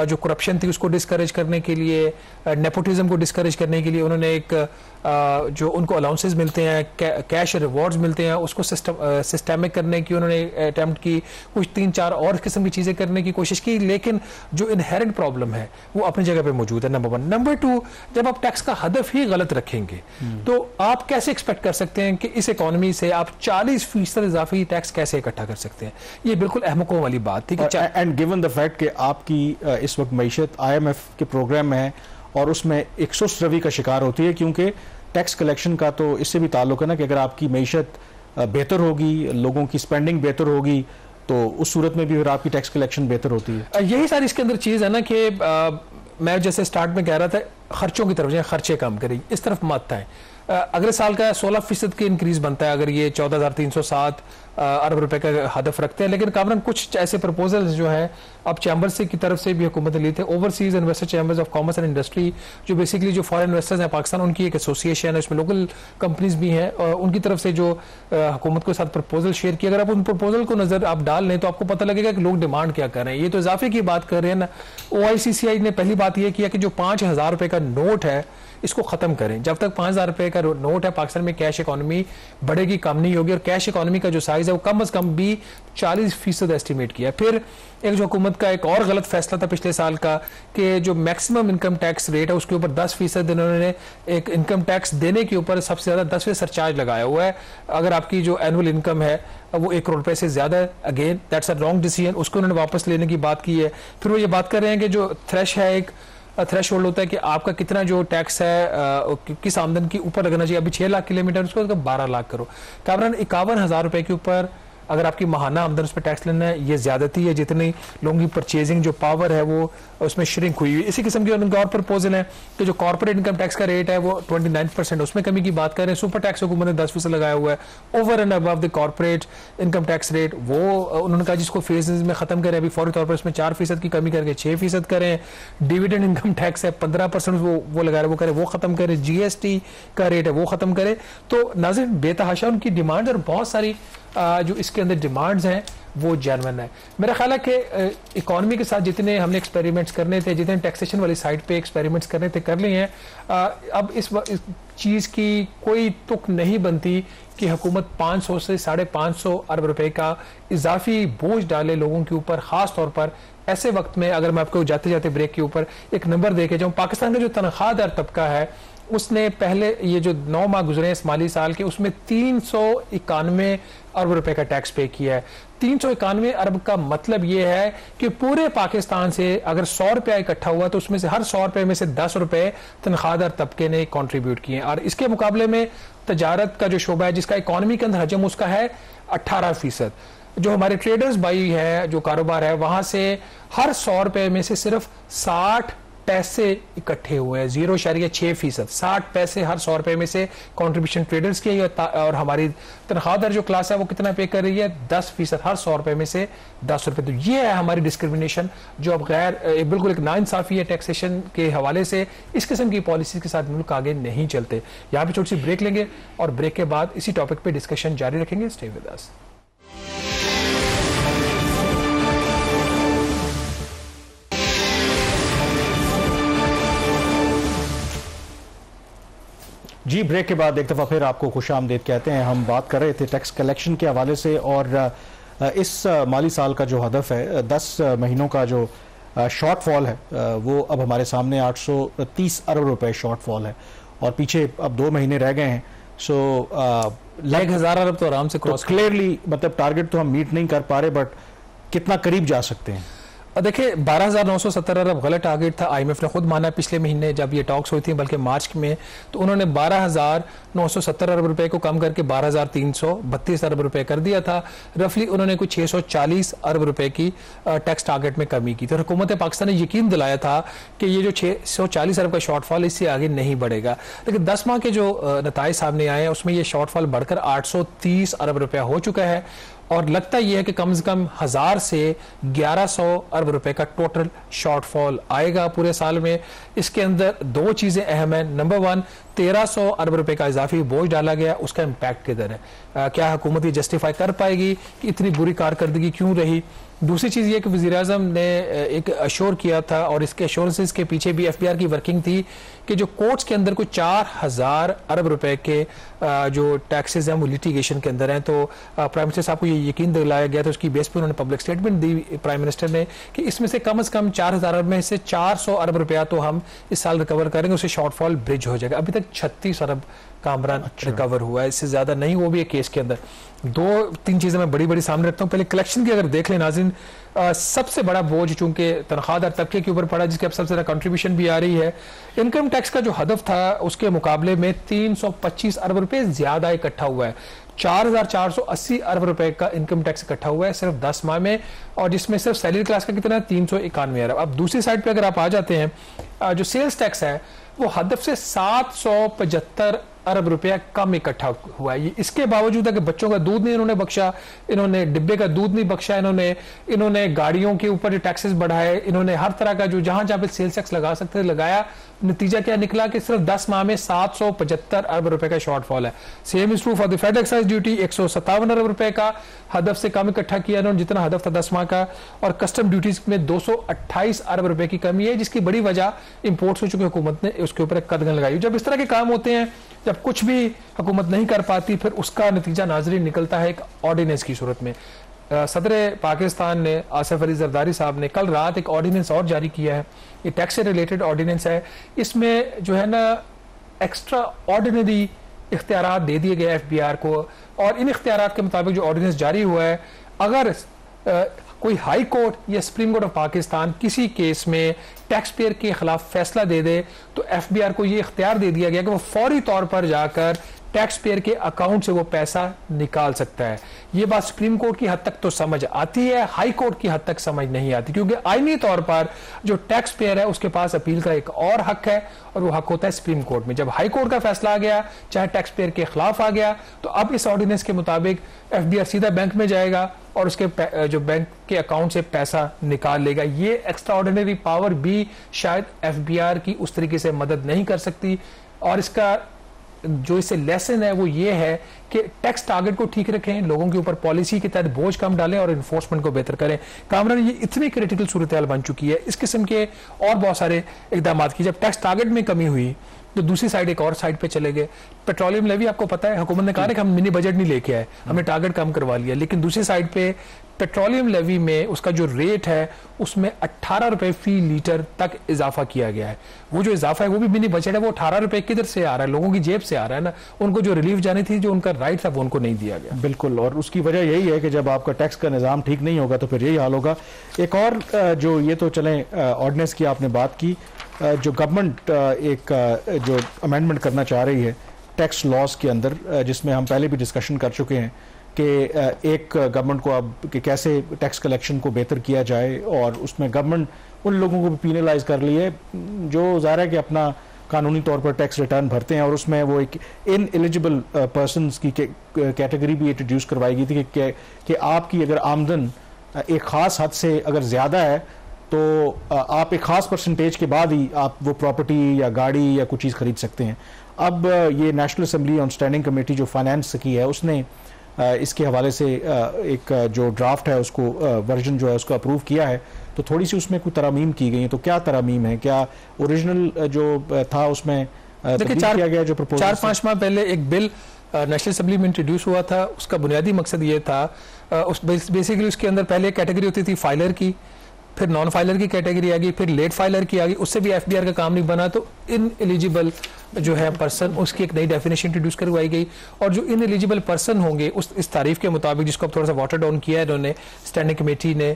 जो करप्शन थी उसको डिस्करेज करने के लिए, नेपोटिज्म को डिस्करेज करने के लिए उन्होंने एक जो उनको अलाउंसेस मिलते हैं, कैश रिवॉर्ड्स मिलते हैं, उसको सिस्टमिक करने की उन्होंने अटेम्प्ट की। कुछ 3-4 और किस्म की चीज़ें करने की कोशिश की, लेकिन जो इनहेरेंट प्रॉब्लम है वो अपनी जगह पे मौजूद है, नंबर 1। नंबर 2, जब आप टैक्स का हदफ ही गलत रखेंगे तो आप कैसे एक्सपेक्ट कर सकते हैं कि इस इकोनॉमी से आप 40% इजाफी टैक्स कैसे इकट्ठा कर सकते हैं? ये बिल्कुल अहमकों वाली बात थी। एंड गिवन द फैक्ट कि आपकी इस वक्त मईशत IMF के प्रोग्राम में है और उसमें एक सुस्त रवि का शिकार होती है, क्योंकि टैक्स कलेक्शन का तो इससे भी ताल्लुक है ना कि अगर आपकी मईशत बेहतर होगी, लोगों की स्पेंडिंग बेहतर होगी, तो उस सूरत में भी फिर आपकी टैक्स कलेक्शन बेहतर होती है। यही सारी इसके अंदर चीज़ है ना कि मैं जैसे स्टार्ट में कह रहा था, खर्चों की तरफ जाए, खर्चे कम करें, इस तरफ मत आए। अगले साल का 16% की इंक्रीज बनता है अगर ये 14,307 अरब रुपए का हदफ रखते हैं। लेकिन कामरान कुछ ऐसे प्रपोजल्स जो है अब चैम्बर्स की तरफ से भी हुकूमत ने लिए थे, overseas investor chambers of commerce and industry, जो बेसिकली जो फॉरेन इन्वेस्टर्स हैं पाकिस्तान, उनकी एक एसोसिएशन है, उसमें लोकल कंपनीज भी हैं, और उनकी तरफ से जो हुकूमत के साथ प्रपोजल शेयर किया। अगर आप उन प्रपोजल को नजर आप डाल लें तो आपको पता लगेगा कि लोग डिमांड क्या कर रहे हैं। ये तो इजाफे की बात कर रहे हैं ना। OICCI ने पहली बात यह किया कि जो 5,000 रुपए का नोट है इसको खत्म करें। जब तक 5,000 रुपए का नोट है पाकिस्तान में कैश इकोनॉमी बढ़ेगी, कम नहीं होगी। और कैश इकोनॉमी का जो साइज है वो कम अज कम भी 40% एस्टिमेट किया। फिर एक जो हुकूमत का एक और गलत फैसला था पिछले साल का कि जो मैक्सिमम इनकम टैक्स रेट है उसके ऊपर 10% इन्होंने एक इनकम टैक्स देने के ऊपर सबसे ज्यादा 10% सरचार्ज लगाया हुआ है। अगर आपकी जो एनुअल इनकम है वो 1 करोड़ रुपए से ज्यादा है, again that's a wrong decision, उसको उन्होंने वापस लेने की बात की है। फिर वो ये बात कर रहे हैं कि जो थ्रेश है, एक थ्रेश होल्ड होता है कि आपका कितना जो टैक्स है किस आमदन के ऊपर लगना चाहिए। अभी 6 लाख किलोमीटर, उसको 12 लाख करो। कामरान 51,000 रुपए के ऊपर अगर आपकी महाना आमदन उस पर टैक्स लेना है, ये ज्यादती है। जितनी लोगों की परचेजिंग जो पावर है वो उसमें श्रिंक हुई है। इसी किस्म की उनका और प्रपोजल है कि जो कॉर्पोरेट इनकम टैक्स का रेट है वो 29%, उसमें कमी की बात कर रहे हैं। सुपर टैक्स हुकूमत ने 10% लगाया हुआ है over and above the corporate income tax rate. वो उन्होंने कहा जिसको फेजेस में खत्म करें, अभी फौरी तौर पर उसमें 4% की कमी करके 6% करें। डिविडेंड इनकम टैक्स है 15% वो लगा रहे, वो करें, वो खत्म करें। GST का रेट है वो खत्म करे। तो नाज़रीन, बेतहाशा उनकी डिमांड और बहुत सारी जो इसके अंदर डिमांड्स हैं वो जेन्युइन है। मेरा ख्याल है कि इकोनॉमी के साथ जितने हमने एक्सपेरिमेंट्स करने थे, जितने टैक्सेशन वाली साइड पे एक्सपेरिमेंट्स करने थे, कर लिए हैं। अब इस चीज़ की कोई तुक नहीं बनती कि हुकूमत 500 से 550 अरब रुपए का इजाफी बोझ डाले लोगों के ऊपर, खास तौर पर ऐसे वक्त में। अगर मैं आपको जाते जाते ब्रेक के ऊपर एक नंबर देके जाऊँ, पाकिस्तान का जो तनख्वाहदार तबका है उसने पहले ये जो 9 माह गुजरे इस माली साल के, उसमें 391 अरब रुपए का टैक्स पे किया है। 391 अरब का मतलब ये है कि पूरे पाकिस्तान से अगर 100 रुपया इकट्ठा हुआ तो उसमें से हर 100 रुपए में से 10 रुपए तनख्वाहदार तबके ने कंट्रीब्यूट किए। और इसके मुकाबले में तजारत का जो शोबा है, जिसका इकोनॉमी के अंदर हजम उसका है 18%। जो हमारे ट्रेडर्स भाई है, जो कारोबार है, वहां से हर 100 रुपए में से सिर्फ 60 पैसे इकट्ठे हुए हैं, 0.6%। 60 पैसे हर 100 रुपए में से कंट्रीब्यूशन ट्रेडर्स की है। और हमारी तनख्वाहदार जो क्लास है वो कितना पे कर रही है? 10%, हर 100 रुपए में से 10 रुपए। तो ये है हमारी डिस्क्रिमिनेशन, जो अब गैर बिल्कुल एक नाइंसाफी है टैक्सेशन के हवाले से। इस किस्म की पॉलिसी के साथ मुल्क आगे नहीं चलते। यहाँ पे छोटी सी ब्रेक लेंगे और ब्रेक के बाद इसी टॉपिक पे डिस्कशन जारी रखेंगे। Stay with us. जी, ब्रेक के बाद एक दफ़ा फिर आपको खुशामदीद कहते हैं। हम बात कर रहे थे टैक्स कलेक्शन के हवाले से, और इस माली साल का जो हदफ है, 10 महीनों का जो शॉर्टफॉल है वो अब हमारे सामने 830 अरब रुपए शॉर्टफॉल है, और पीछे अब 2 महीने रह गए हैं। सो 1,000 अरब तो आराम से क्रॉस। क्लियरली मतलब टारगेट तो हम मीट नहीं कर पा रहे, बट कितना करीब जा सकते हैं? देखिए 12,970 अरब गलत टारगेट था। आईएमएफ ने खुद माना पिछले महीने जब ये टॉक्स हुई थी, बल्कि मार्च में, तो उन्होंने 12,970 अरब रुपए को कम करके 12,332 अरब रुपए कर दिया था। रफली उन्होंने कुछ 640 अरब रुपए की टैक्स टारगेट में कमी की। तो हुकूमत पाकिस्तान ने यकीन दिलाया था कि ये जो 640 अरब का शॉर्टफॉल इससे आगे नहीं बढ़ेगा, लेकिन 10 माह के जो नताइज सामने आए हैं उसमें ये शॉर्टफॉल बढ़कर 830 अरब रुपया हो चुका है और लगता यह है कि कम से कम 1000 से 1100 अरब रुपए का टोटल शॉर्टफॉल आएगा पूरे साल में। इसके अंदर दो चीजें अहम है। नंबर 1, 1300 अरब रुपए का इजाफी बोझ डाला गया, उसका इम्पैक्ट किधर है? क्या हुकूमत ये जस्टिफाई कर पाएगी कि इतनी बुरी कारकर्दगी क्यों रही? दूसरी चीज ये कि वज़ीर-ए-आज़म ने एक अश्योर किया था और इसके अश्योरेंसेस के पीछे भी एफबीआर की वर्किंग थी कि जो कोर्ट्स के अंदर कुछ 4000 अरब रुपए के जो टैक्सेस हैं वो लिटिगेशन के अंदर हैं। तो प्राइम मिनिस्टर साहब को ये यकीन दिलाया गया था, उसकी बेस पर उन्होंने पब्लिक स्टेटमेंट दी प्राइम मिनिस्टर ने कि इसमें से कम 4000 अरब में से 400 अरब रुपया तो हम इस साल रिकवर करेंगे, उससे शॉर्टफॉल ब्रिज हो जाएगा। अभी तक 36 अरब कामरान रिकवर हुआ है, इससे ज्यादा नहीं। वो भी एक केस के अंदर 2-3 चीजें मैं बड़ी बड़ी सामने रखता हूँ। पहले कलेक्शन की अगर देख लें नाज़रीन, सबसे बड़ा बोझ चूंकि तनख्वाहदार तबके के ऊपर पड़ा, जिसके अब सबसे ज्यादा कंट्रीब्यूशन भी आ रही है। इनकम टैक्स का जो हदफ था उसके मुकाबले में 325 अरब रुपए ज्यादा इकट्ठा हुआ है। 4480 अरब रुपए का इनकम टैक्स इकट्ठा हुआ है सिर्फ 10 माह में, और जिसमें सिर्फ सैलरी क्लास का कितना है 391 अरब। अब दूसरी साइड पे अगर आप आ जाते हैं, जो सेल्स टैक्स है वो हदफ से 775 अरब रुपया कम इकट्ठा हुआ है। इसके बावजूद है कि बच्चों का दूध नहीं इन्होंने बख्शा, इन्होंने डिब्बे का दूध नहीं बख्शा, इन्होंने गाड़ियों के ऊपर जो टैक्सेस बढ़ाए, इन्होंने हर तरह का जो जहां जहां पे सेल्स टैक्स लगा सकते लगाया। नतीजा क्या निकला कि सिर्फ 10 माह में 775 अरब रुपए का शॉर्टफॉल है। Same is true for the FED excise duty, 157 अरब रुपए का हदफ से कम इकट्ठा किया इन्होंने जितना हदफ था 10 माह का, और कस्टम ड्यूटीज में 228 अरब रुपए की कमी है, जिसकी बड़ी वजह इंपोर्ट्स हो चुकी हुकूमत ने उसके ऊपर एक कदगन लगाई। जब इस तरह के काम होते हैं, जब कुछ भी हुकूमत नहीं कर पाती, फिर उसका नतीजा नाजरीन निकलता है एक ऑर्डिनेंस की सूरत में। सदर पाकिस्तान ने आसिफ अली जरदारी साहब ने कल रात एक ऑर्डिनेंस और जारी किया है। ये टैक्स से रिलेटेड ऑर्डिनेंस है। इसमें जो है ना एक्स्ट्रा ऑर्डिनरी इख्तियारात दे दिए गए एफबीआर को, और इन इख्तियारात के मुताबिक जो ऑर्डिनेंस जारी हुआ है, अगर कोई हाई कोर्ट या सुप्रीम कोर्ट ऑफ पाकिस्तान किसी केस में टैक्स पेयर के खिलाफ फैसला दे दे, तो एफबीआर को ये इख्तियार दे दिया गया कि वो फौरी तौर पर जाकर टैक्स पेयर के अकाउंट से वो पैसा निकाल सकता है। ये बात सुप्रीम कोर्ट की हद तक तो समझ आती है, हाई कोर्ट की हद तक समझ नहीं आती, क्योंकि आईनी तौर पर जो टैक्स पेयर है उसके पास अपील का एक और हक है, और वो हक होता है सुप्रीम कोर्ट में। जब हाई कोर्ट का फैसला आ गया, चाहे टैक्स पेयर के खिलाफ आ गया, तो अब इस ऑर्डिनेंस के मुताबिक एफबीआर सीधा बैंक में जाएगा और उसके जो बैंक के अकाउंट से पैसा निकाल लेगा। ये एक्स्ट्रा ऑर्डिनरी पावर भी शायद एफबीआर की उस तरीके से मदद नहीं कर सकती, और इसका जो इससे लेसन है वो ये है कि टैक्स टारगेट को ठीक रखें, लोगों के ऊपर पॉलिसी के तहत बोझ कम डालें और इन्फोर्समेंट को बेहतर करें। कामरान, ये इतनी क्रिटिकल सूरत हाल बन चुकी है, इस किस्म के और बहुत सारे इकदाम की। जब टैक्स टारगेट में कमी हुई तो दूसरी साइड एक और साइड पे चले गए। पेट्रोलियम लेवी, आपको पता है हुकूमत ने कहा कि हम मिनी बजट नहीं लेके आए, हमने टारगेट कम करवा लिया, लेकिन दूसरी साइड पे पेट्रोलियम लेवी में उसका जो रेट है उसमें 18 रुपए फी लीटर तक इजाफा किया गया है। वो जो इजाफा है वो भी मिनी बजट है, वो 18 रुपए किधर से आ रहा है? लोगों की जेब से आ रहा है ना। उनको जो रिलीफ जानी थी, जो उनका राइट था, वो उनको नहीं दिया गया। बिल्कुल, और उसकी वजह यही है कि जब आपका टैक्स का निज़ाम ठीक नहीं होगा तो फिर यही हाल होगा। एक और जो ये तो चलें ऑर्डिनेंस की आपने बात की, जो गवर्नमेंट एक जो अमेंडमेंट करना चाह रही है टैक्स लॉज के अंदर, जिसमें हम पहले भी डिस्कशन कर चुके हैं कि एक गवर्नमेंट को अब कि कैसे टैक्स कलेक्शन को बेहतर किया जाए, और उसमें गवर्नमेंट उन लोगों को भी पीनलाइज कर लिए जो ज़ाहिर है कि अपना कानूनी तौर पर टैक्स रिटर्न भरते हैं, और उसमें वो एक इन एलिजिबल पर्सनस की कैटेगरी भी इंट्रोड्यूस करवाई गई थी कि आपकी अगर आमदन एक ख़ास हद से अगर ज़्यादा है तो आप एक ख़ास परसेंटेज के बाद ही आप वो प्रॉपर्टी या गाड़ी या कुछ चीज़ खरीद सकते हैं। अब ये national assembly on standing committee जो फाइनेंस की है, उसने इसके हवाले से एक जो ड्राफ्ट है उसको वर्जन जो है उसको अप्रूव किया है, तो थोड़ी सी उसमें कुछ तरामीम की गई है। तो क्या तरामीम है? क्या ओरिजिनल जो था उसमें किया गया जो प्रपोजल? 4-5 माह पहले एक बिल नेशनल असेंबली में इंट्रोड्यूस हुआ था। उसका बुनियादी मकसद ये था, बेसिकली उसके अंदर पहले कैटेगरी होती थी फाइलर की, फिर नॉन फाइलर की कैटेगरी आ गई, फिर लेट फाइलर की आ गई, उससे भी एफबीआर का काम नहीं बना, तो इन एलिजिबल जो है पर्सन, उसकी एक नई डेफिनेशन इंट्रोड्यूस करवाई गई। और जो इन एलिजिबल पर्सन होंगे उस इस तारीफ के मुताबिक, जिसको अब थोड़ा सा वाटर डाउन किया है इन्होंने स्टैंडिंग कमेटी ने,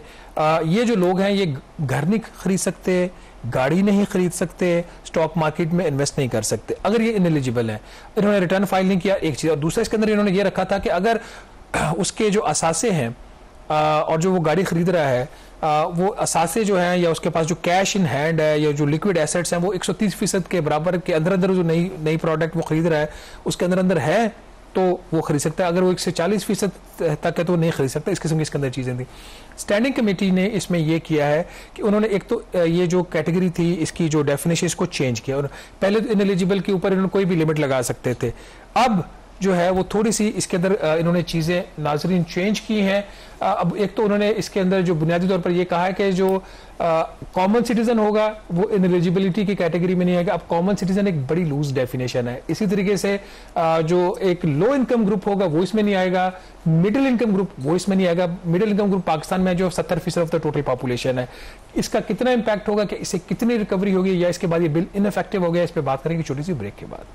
ये जो लोग हैं ये घर नहीं खरीद सकते, गाड़ी नहीं खरीद सकते, स्टॉक मार्केट में इन्वेस्ट नहीं कर सकते अगर ये इनएलिजिबल है। इन्होंने रिटर्न फाइल नहीं किया, एक चीज। और दूसरा इसके अंदर इन्होंने ये रखा था कि अगर उसके जो असासे हैं और जो वो गाड़ी खरीद रहा है, वो असासे जो हैं या उसके पास जो कैश इन हैंड है या जो लिक्विड एसेट्स हैं वो 130% के बराबर के अंदर अंदर जो नई प्रोडक्ट वो खरीद रहा है उसके अंदर अंदर है तो वो खरीद सकता है। अगर वो 140% तक है तो वो नहीं खरीद सकता। इस किस्म की इसके अंदर चीजें थी। स्टैंडिंग कमेटी ने इसमें यह किया है कि उन्होंने एक तो ये जो कैटेगरी थी इसकी जो डेफिनेशन इसको चेंज किया। और पहले तो इनएलिजिबल के ऊपर इन्होंने कोई भी लिमिट लगा सकते थे, अब जो है वो थोड़ी सी इसके अंदर इन्होंने चीजें नाजरीन चेंज की हैं। अब एक तो उन्होंने इसके अंदर जो बुनियादी तौर पर ये कहा है कि जो कॉमन सिटीजन होगा वो इनएलिजिबिलिटी की कैटेगरी में नहीं आएगा। अब कॉमन सिटीजन एक बड़ी लूज डेफिनेशन है। इसी तरीके से जो एक लो इनकम ग्रुप होगा वो इसमें नहीं आएगा, मिडिल इनकम ग्रुप वो इसमें नहीं आएगा। मिडिल इनकम ग्रुप पाकिस्तान में जो 70% ऑफ द टोटल पॉपुलेशन है, इसका कितना इंपैक्ट होगा, कि इससे कितनी रिकवरी होगी या इसके बाद ये बिल इनइफेक्टिव हो गया, इस पर बात करेंगे छोटी सी ब्रेक के बाद।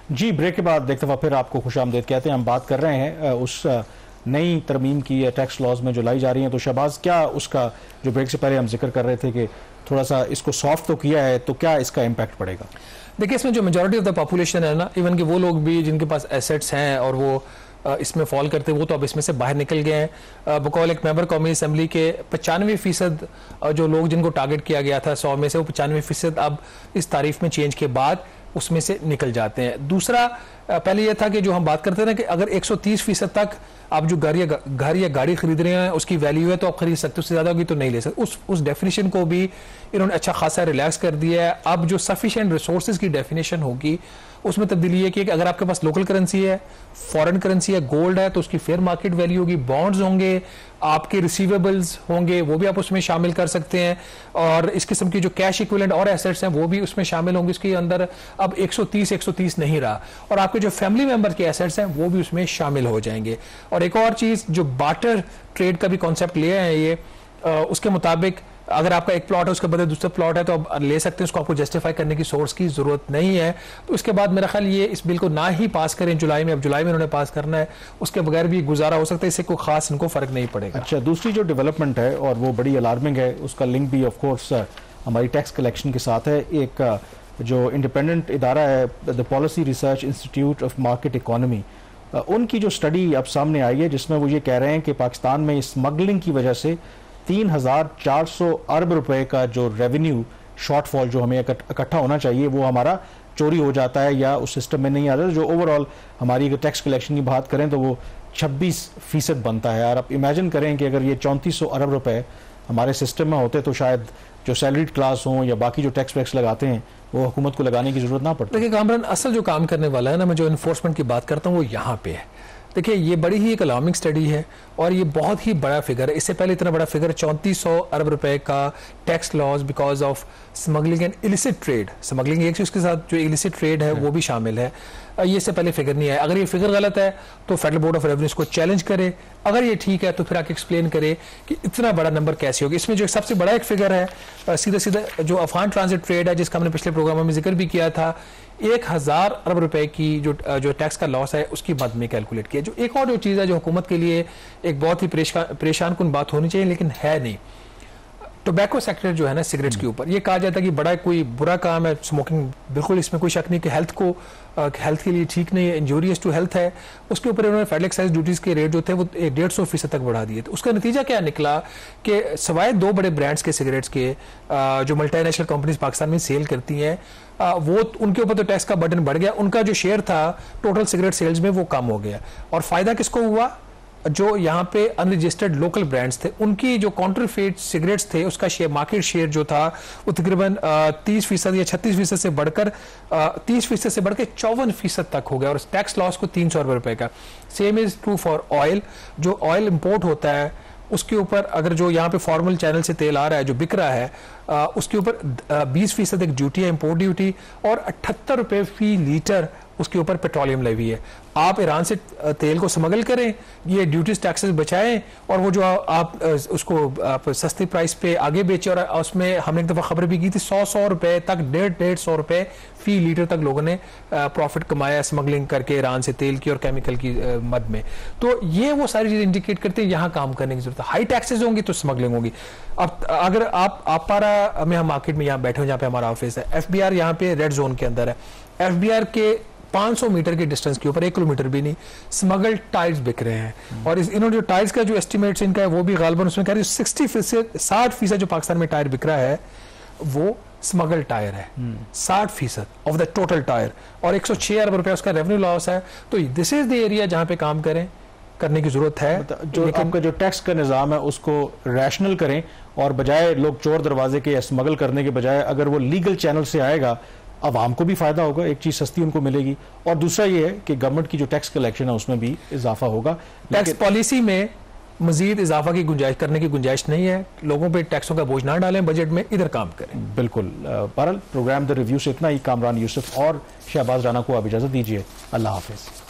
जी, ब्रेक के बाद एक दफ़ा फिर आपको खुशामदीद कहते हैं। हम बात कर रहे हैं उस नई तरमीम की टैक्स लॉज में जो लाई जा रही हैं। तो शहबाज, क्या उसका जो ब्रेक से पहले हम जिक्र कर रहे थे कि थोड़ा सा इसको सॉफ्ट तो किया है, तो क्या इसका इम्पैक्ट पड़ेगा? देखिए, इसमें जो मेजॉरिटी ऑफ द पॉपुलेशन है ना, इवन कि वो लोग भी जिनके पास एसेट्स हैं और वो इसमें फॉल करते वो तो अब इसमें से बाहर निकल गए हैं। बकौल एक मेंबर कौमी असम्बली के 95% जो लोग जिनको टारगेट किया गया था 100 में से, वो 95% अब इस तारीफ में चेंज के बाद उसमें से निकल जाते हैं। दूसरा, पहले यह था कि जो हम बात करते हैं ना कि अगर 130% तक आप जो घर या गाड़ी खरीद रहे हैं उसकी वैल्यू है तो आप खरीद सकते हो, उससे ज्यादा होगी तो नहीं ले सकते। उस डेफिनेशन को भी इन्होंने अच्छा खासा रिलैक्स कर दिया है। अब जो सफिशिएंट रिसोर्सेज की डेफिनेशन होगी उसमें तब्दीली है कि अगर आपके पास लोकल करेंसी है, फॉरेन करेंसी है, गोल्ड है तो उसकी फेयर मार्केट वैल्यू होगी, बॉन्ड्स होंगे, आपके रिसीवेबल्स होंगे वो भी आप उसमें शामिल कर सकते हैं, और इस किस्म की जो कैश इक्विवेलेंट और एसेट्स हैं वो भी उसमें शामिल होंगे। इसके अंदर अब 130 नहीं रहा, और आपके जो फैमिली मेंबर के एसेट्स हैं वो भी उसमें शामिल हो जाएंगे। और एक और चीज, जो बार्टर ट्रेड का भी कॉन्सेप्ट लिया है ये, उसके मुताबिक अगर आपका एक प्लॉट है उसके बदले दूसरा प्लॉट है तो आप ले सकते हैं, उसको आपको जस्टिफाई करने की सोर्स की जरूरत नहीं है। तो इसके बाद मेरा ख्याल ये इस बिल को ना ही पास करें जुलाई में, अब जुलाई में इन्होंने पास करना है, उसके बगैर भी गुजारा हो सकता है, इससे कोई खास इनको फर्क नहीं पड़ेगा। अच्छा, दूसरी जो डेवलपमेंट है और वो बड़ी अलार्मिंग है, उसका लिंक भी ऑफ कोर्स हमारी टैक्स कलेक्शन के साथ है। एक जो इंडिपेंडेंट इदारा है the policy research institute of market economy, उनकी जो स्टडी अब सामने आई है जिसमें वो ये कह रहे हैं कि पाकिस्तान में स्मगलिंग की वजह से 3,400 अरब रुपए का जो रेवेन्यू शॉर्टफॉल जो हमें इकट्ठा होना चाहिए वो हमारा चोरी हो जाता है या उस सिस्टम में नहीं आता। जो ओवरऑल हमारी अगर टैक्स कलेक्शन की बात करें तो वो 26% बनता है। और आप इमेजिन करें कि अगर ये 3400 अरब रुपए हमारे सिस्टम में होते तो शायद जो सैलरीड क्लास हों या बाकी जो टैक्स वैक्स लगाते हैं वो हुकूमत को लगाने की जरूरत ना पड़ती। देखिए कामरान, असल जो काम करने वाला है ना, मैं जो इन्फोर्समेंट की बात करता हूँ वो यहाँ पे है। देखिए, ये बड़ी ही एक अलार्मिंग स्टडी है और ये बहुत ही बड़ा फिगर है। इससे पहले इतना बड़ा फिगर 3400 अरब रुपए का tax loss because of smuggling and illicit trade. Smuggling एक चीज, उसके साथ जो इलिसिट ट्रेड है वो भी शामिल है। ये इससे पहले फिगर नहीं आया। अगर ये फिगर गलत है तो फेडरल बोर्ड ऑफ रेवेन्यू को चैलेंज करे, अगर ये ठीक है तो फिर आके एक्सप्लेन करे कि इतना बड़ा नंबर कैसे होगा। इसमें जो सबसे बड़ा एक फिगर है सीधा सीधा जो अफगान ट्रांजिट ट्रेड है, जिसका हमने पिछले प्रोग्राम में जिक्र भी किया था, 1000 अरब रुपए की जो टैक्स का लॉस है उसकी मद में कैलकुलेट किया। जो एक और जो चीज़ है जो हुकूमत के लिए एक बहुत ही परेशान कुन बात होनी चाहिए लेकिन है नहीं, टोबैको सेक्टर जो है ना सिगरेट्स के ऊपर, ये कहा जाता है कि बड़ा कोई बुरा काम है स्मोकिंग, बिल्कुल इसमें कोई शक नहीं कि हेल्थ के लिए ठीक नहीं है, इंजूरियस टू हेल्थ है। उसके ऊपर इन्होंने फेडरल एक्साइज ड्यूटीज के रेट जो थे वो 150% तक बढ़ा दिए थे। उसका नतीजा क्या निकला कि सवाए 2 बड़े ब्रांड्स के सिगरेट्स के जो मल्टीनेशनल कंपनीज पाकिस्तान में सेल करती हैं, वो उनके ऊपर तो टैक्स का बर्डन बढ़ गया, उनका जो शेयर था टोटल सिगरेट सेल्स में वो कम हो गया। और फायदा किसको हुआ? जो यहाँ पे अनरजिस्टर्ड लोकल ब्रांड्स थे, उनकी जो काउंटरफेट सिगरेट्स थे उसका शेयर, मार्केट शेयर जो था वो तकरीबन 30% या 36% से बढ़कर 30% से बढ़कर 54% तक हो गया, और टैक्स लॉस को 300 अरब रुपए का। Same is true for oil. जो ऑयल इंपोर्ट होता है उसके ऊपर अगर जो यहाँ पे फॉर्मल चैनल से तेल आ रहा है जो बिक रहा है उसके ऊपर 20% एक ड्यूटी है, इंपोर्ट ड्यूटी, और 78 रुपए फी लीटर उसके ऊपर पेट्रोलियम लेवी है। आप ईरान से तेल को स्मगल करें, ये ड्यूटीज टैक्सेस बचाएं, और वो जो आप उसको आप सस्ते प्राइस पे आगे बेचें। और उसमें हमने एक दफ़ा खबर भी की थी 100 रुपए तक, 150 रुपए फी लीटर तक लोगों ने प्रॉफिट कमाया स्मगलिंग करके ईरान से तेल की और केमिकल की मद में। तो ये वो सारी चीज़ें इंडिकेट करते हैं यहाँ काम करने की जरूरत है। हाई टैक्सेस होंगी तो स्मगलिंग होगी। अब अगर आप पारा में हम मार्केट में यहाँ बैठे हो जहाँ पे हमारा ऑफिस है, FBR यहाँ पे रेड जोन के अंदर है। FBR के 500 मीटर के डिस्टेंस के ऊपर, 1 किलोमीटर भी नहीं, स्मगल्ड टायर्स बिक रहे हैं। और इन्होंने जो टायर्स का जो एस्टिमेट्स इनका है वो भी गालबन उसमें कह रहे हैं 60% जो पाकिस्तान में टायर बिक रहा है वो स्मगल टायर है। 60% ऑफ द टोटल टायर, और 106 अरब रुपया उसका रेवेन्यू लॉस है। तो दिस इज द एरिया जहां पे काम करने की जरूरत है। जो आपका जो टैक्स का निज़ाम है उसको रैशनल करें, और बजाय लोग चोर दरवाजे के स्मगल करने के बजाय अगर वो लीगल चैनल से आएगा, आवाम को भी फायदा होगा, एक चीज सस्ती उनको मिलेगी, और दूसरा ये है कि गवर्नमेंट की जो टैक्स कलेक्शन है उसमें भी इजाफा होगा। टैक्स पॉलिसी में मजीद इजाफा की गुंजाइश करने की गुंजाइश नहीं है। लोगों पे टैक्सों का बोझ ना डालें, बजट में इधर काम करें। बिल्कुल। बहरहाल प्रोग्राम द रिव्यू से इतना ही। कामरान यूसुफ और शहबाज राना को आप इजाजत दीजिए। अल्लाह हाफिज।